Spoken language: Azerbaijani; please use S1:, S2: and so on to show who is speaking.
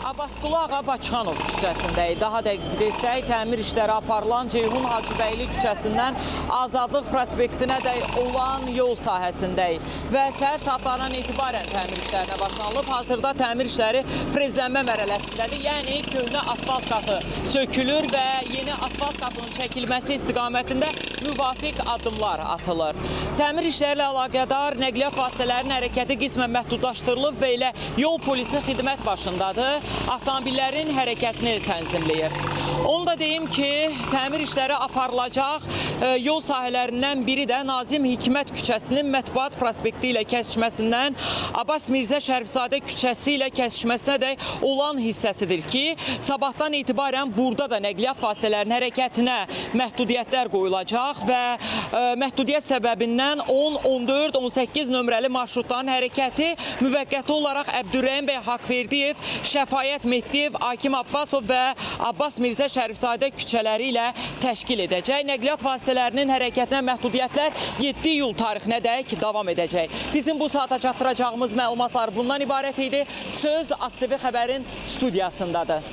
S1: Abbasqulu Ağa Bakıxanov küçəsindəyik. Daha dəqiq desək, təmir işləri aparılan Ceyhun Hacıbəyli küçəsindən Azadlıq prospektinə dək olan yol sahəsindəyik. Və səhər saatlarından etibarən təmir işlərinə başlanılıb. Hazırda təmir işləri frezlənmə mərhələsindədir. Yəni, köhnə asfalt qatı sökülür və yeni asfalt qatının çəkilməsi istiqamətində müvafiq addımlar atılır. Təmir işlərlə əlaqədar nəqliyyat vasitələrinin hərəkəti qismən məhdudlaşdırılıb və elə yol polisi xidmət başındadır. Avtomobillərin hərəkətini tənzimləyir. Onu da deyim ki, təmir işləri aparılacaq yol sahələrindən biri də Nazim Hikmət küçəsinin Mətbuat prospekti ilə kəsişməsindən Abbas Mirzə Şərifzadə küçəsi ilə kəsişməsinə dək olan hissəsidir ki, sabahdan etibarən burada da nəqliyyat vasitələrinin hərəkətinə məhdudiyyətlər qoyulacaq və məhdudiyyət səbəbindən 10, 14, 18 nömrəli marşrutların hərəkəti müvəqqəti olaraq Əbdürrəhim bəy Haqverdiyev, Şəfayət Mehdiyev, Hakim Abbasov və Abbas Mirzə Şərifzadə küçələri ilə təşkil edəcək. Nəqliyyat vasitələrinin hərəkətinə məhdudiyyətlər 7 iyul tarixinə dək davam edəcək. Bizim bu saata çatdıracağımız məlumatlar bundan ibarət idi. Söz ASTV xəbərin studiyasındadır.